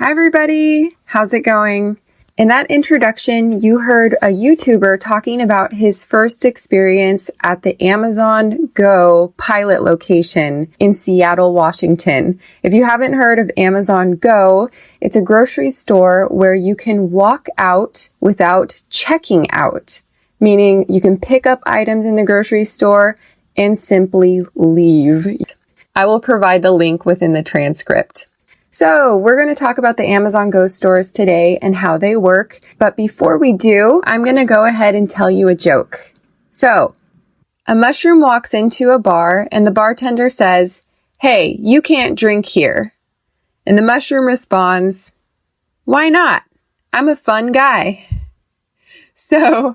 Hi everybody, how's it going? In that introduction, you heard a YouTuber talking about his first experience at the Amazon Go pilot location in Seattle, Washington. If you haven't heard of Amazon Go, it's a grocery store where you can walk out without checking out, meaning you can pick up items in the grocery store and simply leave. I will provide the link within the transcript. So we're going to talk about the Amazon Go stores today and how they work. But before we do, I'm going to go ahead and tell you a joke. So a mushroom walks into a bar and the bartender says, "Hey, you can't drink here." And the mushroom responds, "Why not? I'm a fun guy." So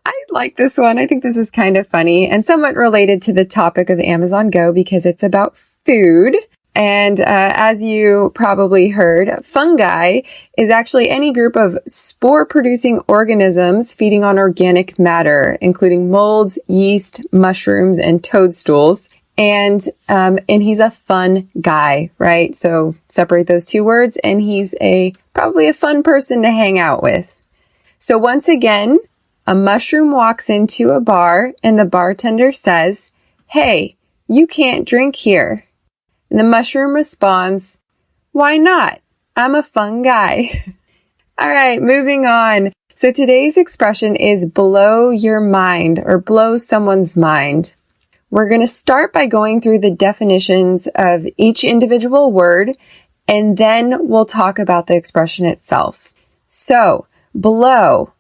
I like this one. I think this is kind of funny and somewhat related to the topic of Amazon Go because it's about food. And as you probably heard, fungi is actually any group of spore-producing organisms feeding on organic matter, including molds, yeast, mushrooms, and toadstools. And he's a fun guy, right? So separate those two words, and he's probably a fun person to hang out with. So once again, a mushroom walks into a bar, and the bartender says, "Hey, you can't drink here." And the mushroom responds, "Why not? I'm a fun guy." All right, moving on. So today's expression is blow your mind or blow someone's mind. We're going to start by going through the definitions of each individual word, and then we'll talk about the expression itself. So, blow.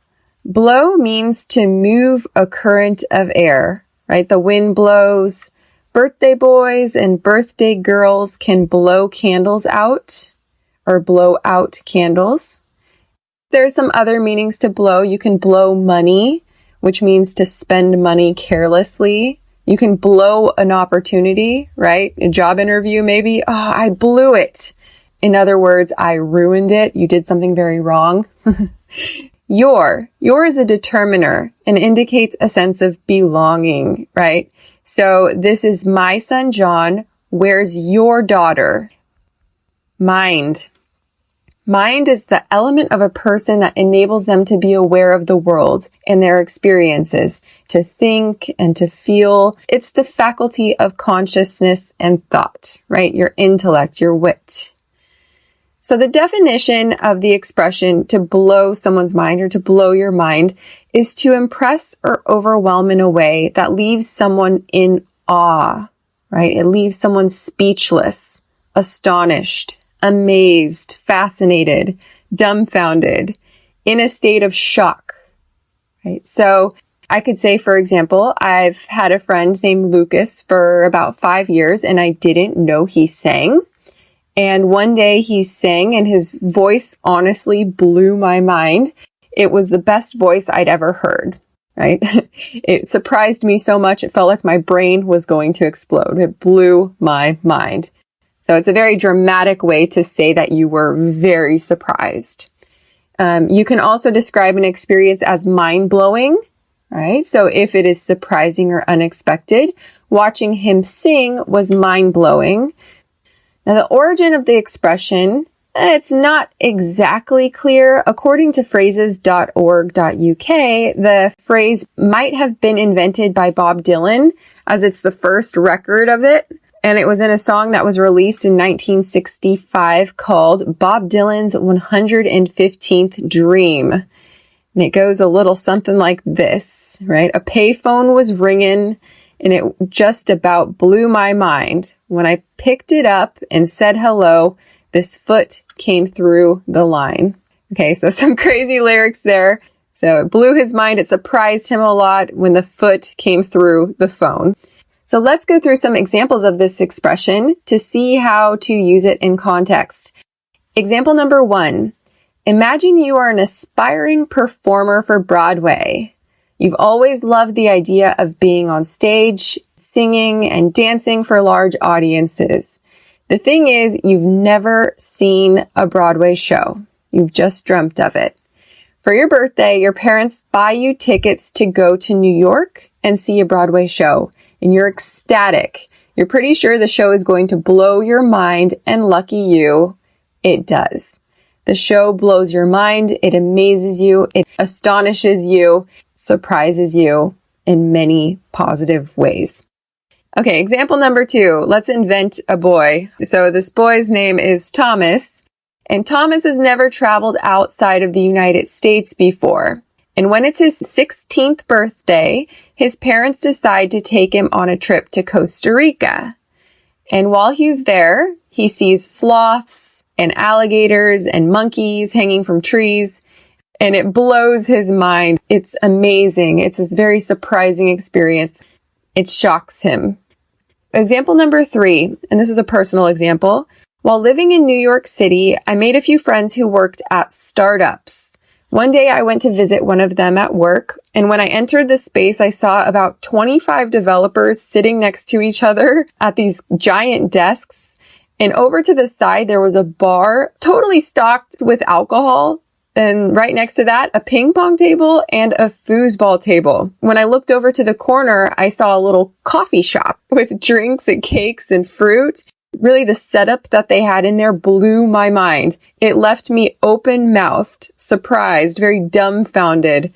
Blow means to move a current of air, right? The wind blows. Birthday boys and birthday girls can blow candles out or blow out candles. There's some other meanings to blow. You can blow money, which means to spend money carelessly. You can blow an opportunity, right? A job interview, maybe. "Oh, I blew it." In other words, I ruined it. You did something very wrong. Your is a determiner and indicates a sense of belonging, right? So this is my son, John. Where's your daughter? Mind. Mind is the element of a person that enables them to be aware of the world and their experiences, to think and to feel. It's the faculty of consciousness and thought, right? Your intellect, your wit. So the definition of the expression to blow someone's mind or to blow your mind is to impress or overwhelm in a way that leaves someone in awe, right? It leaves someone speechless, astonished, amazed, fascinated, dumbfounded, in a state of shock, right? So I could say, for example, I've had a friend named Lucas for about 5 years and I didn't know he sang. And one day he sang and his voice honestly blew my mind. It was the best voice I'd ever heard, right? It surprised me so much. It felt like my brain was going to explode. It blew my mind. So it's a very dramatic way to say that you were very surprised. You can also describe an experience as mind-blowing, right? So if it is surprising or unexpected, watching him sing was mind-blowing. Now, the origin of the expression, it's not exactly clear. According to phrases.org.uk, the phrase might have been invented by Bob Dylan, as it's the first record of it. And it was in a song that was released in 1965 called Bob Dylan's 115th Dream. And it goes a little something like this, right? A payphone was ringing, and it just about blew my mind. When I picked it up and said hello, this foot came through the line. Okay, so some crazy lyrics there. So it blew his mind. It surprised him a lot when the foot came through the phone. So let's go through some examples of this expression to see how to use it in context. Example number 1. Imagine you are an aspiring performer for Broadway. You've always loved the idea of being on stage, singing, and dancing for large audiences. The thing is, you've never seen a Broadway show. You've just dreamt of it. For your birthday, your parents buy you tickets to go to New York and see a Broadway show, and you're ecstatic. You're pretty sure the show is going to blow your mind, and lucky you, it does. The show blows your mind, it amazes you, it astonishes you, surprises you in many positive ways. Okay, example number 2. Let's invent a boy. So this boy's name is Thomas, and Thomas has never traveled outside of the United States before. And when it's his 16th birthday, his parents decide to take him on a trip to Costa Rica. And while he's there, he sees sloths and alligators and monkeys hanging from trees, and it blows his mind. It's amazing. It's a very surprising experience. It shocks him. Example number 3, and this is a personal example. While living in New York City, I made a few friends who worked at startups. One day I went to visit one of them at work, and when I entered the space, I saw about 25 developers sitting next to each other at these giant desks. And over to the side, there was a bar totally stocked with alcohol. And right next to that, a ping pong table and a foosball table. When I looked over to the corner, I saw a little coffee shop with drinks and cakes and fruit. Really, the setup that they had in there blew my mind. It left me open-mouthed, surprised, very dumbfounded.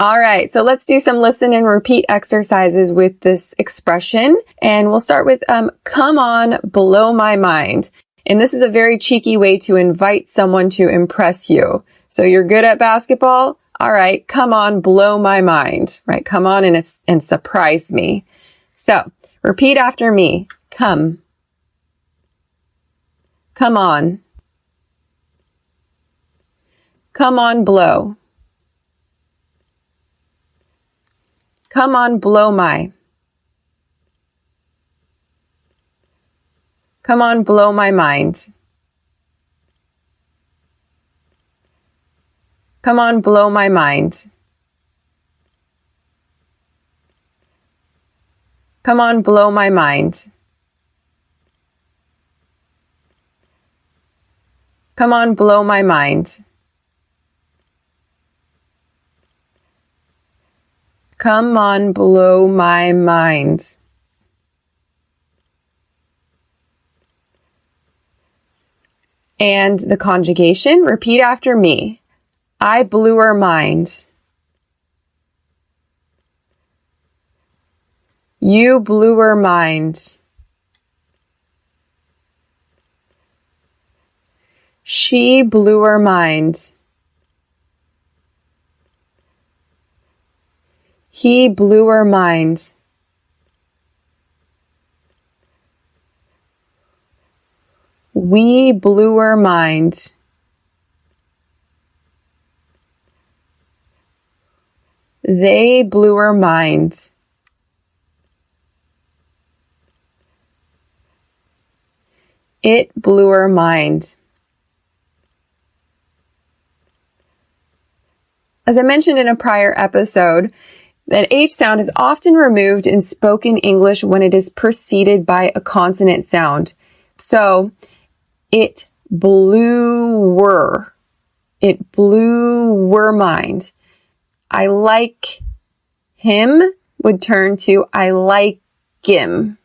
All right, so let's do some listen and repeat exercises with this expression. And we'll start with, come on, blow my mind. And this is a very cheeky way to invite someone to impress you. So you're good at basketball? All right, come on, blow my mind, right? Come on and surprise me. So repeat after me. Come. Come on. Come on, blow. Come on, blow my. Come on, blow my mind. Come on, blow my mind. Come on, blow my mind. Come on, blow my mind. Come on, blow my mind. And the conjugation, repeat after me. I blew her mind. You blew her mind. She blew her mind. He blew her mind. We blew her mind. They blew her mind. It blew her mind. As I mentioned in a prior episode, that H sound is often removed in spoken English when it is preceded by a consonant sound. So, it blew her. It blew her mind. I like him would turn to I like him.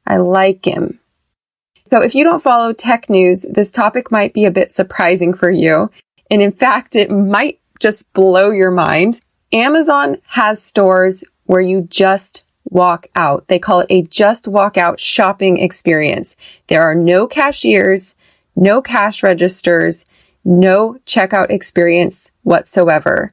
I like him. So if you don't follow tech news, this topic might be a bit surprising for you. And in fact, it might just blow your mind. Amazon has stores where you just walk out. They call it a just walk out shopping experience. There are no cashiers, no cash registers, no checkout experience whatsoever.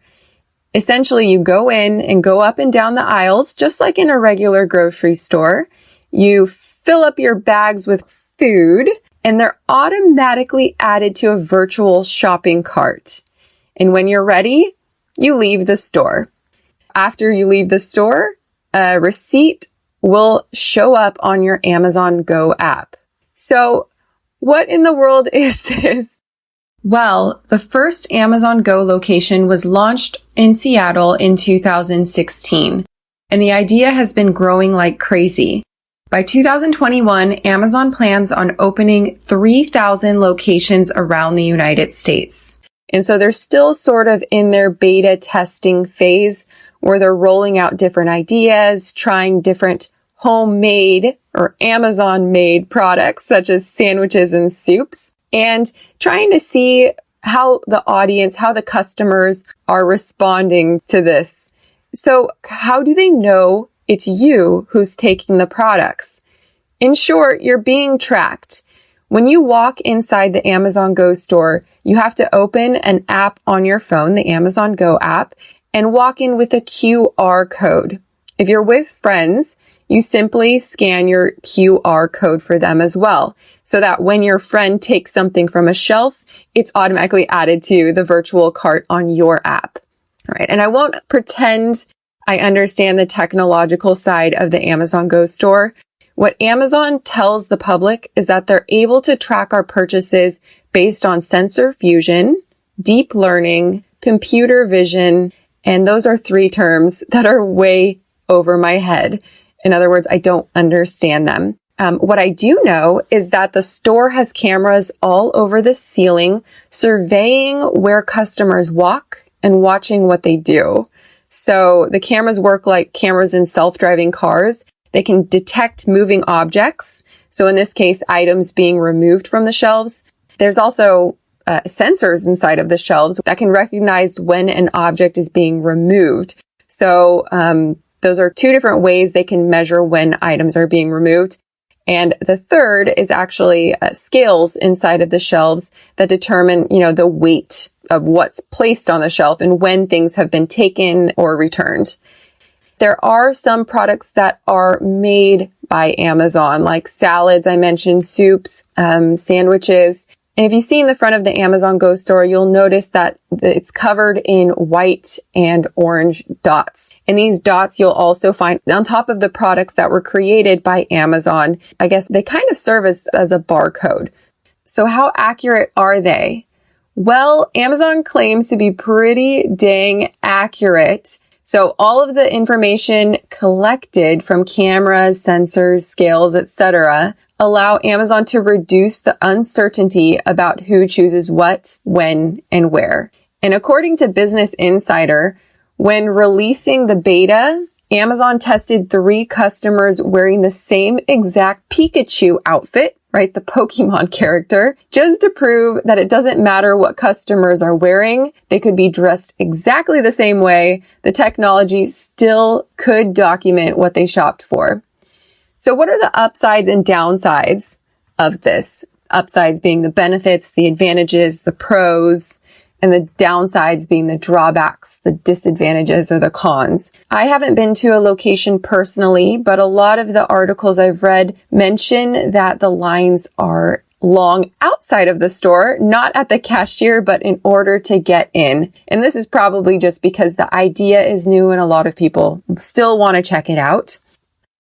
Essentially, you go in and go up and down the aisles, just like in a regular grocery store. You fill up your bags with food, and they're automatically added to a virtual shopping cart. And when you're ready, you leave the store. After you leave the store, a receipt will show up on your Amazon Go app. So, what in the world is this? Well, the first Amazon Go location was launched in Seattle in 2016, and the idea has been growing like crazy. By 2021, Amazon plans on opening 3,000 locations around the United States. And so they're still sort of in their beta testing phase where they're rolling out different ideas, trying different homemade or Amazon-made products such as sandwiches and soups, and trying to see how the audience, how the customers are responding to this. So how do they know it's you who's taking the products? In short, you're being tracked. When you walk inside the Amazon Go store, you have to open an app on your phone, the Amazon Go app, and walk in with a QR code. If you're with friends, you simply scan your QR code for them as well, so that when your friend takes something from a shelf, it's automatically added to the virtual cart on your app. All right. And I won't pretend I understand the technological side of the Amazon Go store. What Amazon tells the public is that they're able to track our purchases based on sensor fusion, deep learning, computer vision, and those are 3 terms that are way over my head. In other words, I don't understand them. What I do know is that the store has cameras all over the ceiling, surveying where customers walk and watching what they do. So the cameras work like cameras in self-driving cars. They can detect moving objects. So in this case, items being removed from the shelves. There's also sensors inside of the shelves that can recognize when an object is being removed. So those are 2 different ways they can measure when items are being removed. And the third is actually scales inside of the shelves that determine, the weight of what's placed on the shelf and when things have been taken or returned. There are some products that are made by Amazon, like salads, I mentioned, soups, sandwiches. And if you see in the front of the Amazon Go store, you'll notice that it's covered in white and orange dots. And these dots you'll also find on top of the products that were created by Amazon. I guess they kind of serve as a barcode. So how accurate are they? Well, Amazon claims to be pretty dang accurate. So all of the information collected from cameras, sensors, scales, etc., allow Amazon to reduce the uncertainty about who chooses what, when, and where. And according to Business Insider, when releasing the beta, Amazon tested 3 customers wearing the same exact Pikachu outfit, right? The Pokemon character, just to prove that it doesn't matter what customers are wearing. They could be dressed exactly the same way. The technology still could document what they shopped for. So what are the upsides and downsides of this? Upsides being the benefits, the advantages, the pros, and the downsides being the drawbacks, the disadvantages, or the cons. I haven't been to a location personally, but a lot of the articles I've read mention that the lines are long outside of the store, not at the cashier, but in order to get in. And this is probably just because the idea is new and a lot of people still want to check it out.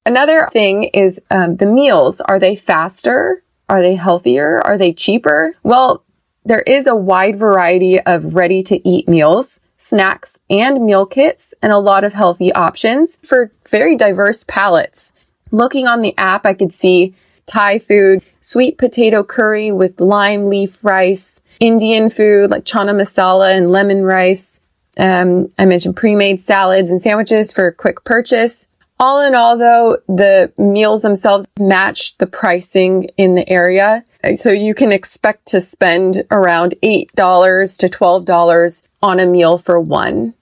Another thing is the meals. Are they faster? Are they healthier? Are they cheaper? Well, there is a wide variety of ready-to-eat meals, snacks, and meal kits, and a lot of healthy options for very diverse palates. Looking on the app, I could see Thai food, sweet potato curry with lime leaf rice, Indian food like chana masala and lemon rice. I mentioned pre-made salads and sandwiches for quick purchase. All in all, though, the meals themselves match the pricing in the area. So you can expect to spend around $8 to $12 on a meal for one.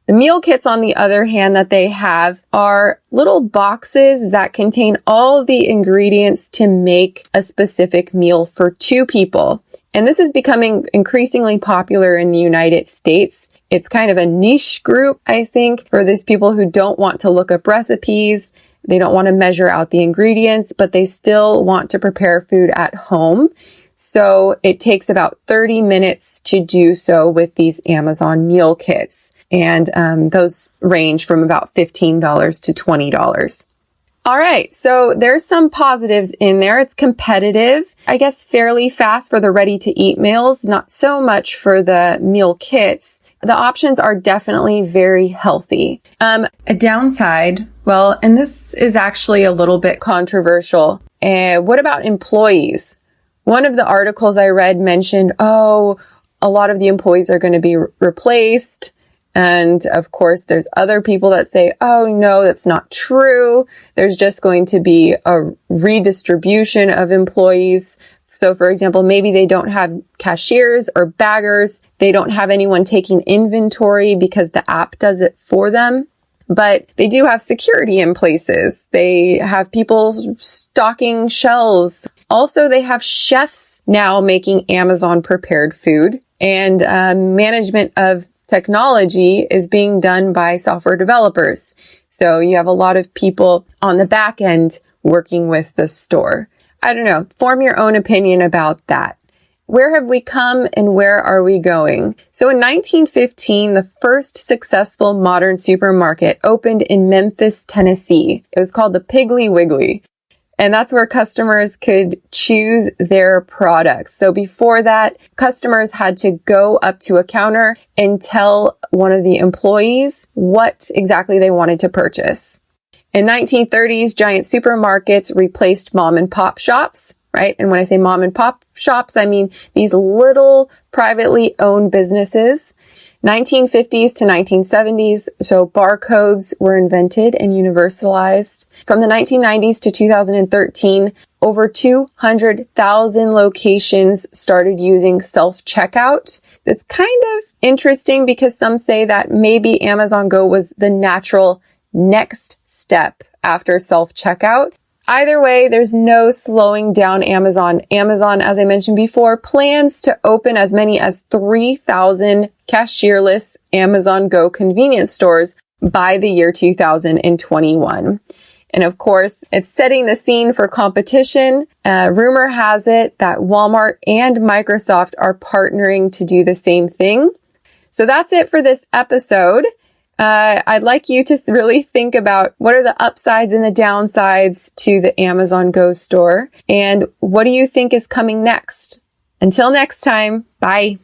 The meal kits, on the other hand, that they have are little boxes that contain all the ingredients to make a specific meal for 2 people. And this is becoming increasingly popular in the United States. It's kind of a niche group, I think, for these people who don't want to look up recipes. They don't want to measure out the ingredients, but they still want to prepare food at home. So it takes about 30 minutes to do so with these Amazon meal kits. And those range from about $15 to $20. All right, so there's some positives in there. It's competitive, I guess fairly fast for the ready-to-eat meals, not so much for the meal kits. The options are definitely very healthy. A downside, well, and this is actually a little bit controversial. What about employees? One of the articles I read mentioned, a lot of the employees are going to be replaced. And of course, there's other people that say, oh no, that's not true. There's just going to be a redistribution of employees So for example, maybe they don't have cashiers or baggers. They don't have anyone taking inventory because the app does it for them. But they do have security in places. They have people stocking shelves. Also, they have chefs now making Amazon prepared food, and management of technology is being done by software developers. So you have a lot of people on the back end working with the store. I don't know. Form your own opinion about that. Where have we come and where are we going? So in 1915, the first successful modern supermarket opened in Memphis, Tennessee. It was called the Piggly Wiggly. And that's where customers could choose their products. So before that, customers had to go up to a counter and tell one of the employees what exactly they wanted to purchase. In 1930s, giant supermarkets replaced mom and pop shops, right? And when I say mom and pop shops, I mean these little privately owned businesses. 1950s to 1970s, so barcodes were invented and universalized. From the 1990s to 2013, over 200,000 locations started using self-checkout. That's kind of interesting because some say that maybe Amazon Go was the natural next step after self-checkout. Either way, there's no slowing down Amazon. Amazon, as I mentioned before, plans to open as many as 3,000 cashierless Amazon Go convenience stores by the year 2021. And of course, it's setting the scene for competition. Rumor has it that Walmart and Microsoft are partnering to do the same thing. So that's it for this episode. I'd like you to really think about what are the upsides and the downsides to the Amazon Go store, and what do you think is coming next? Until next time, bye.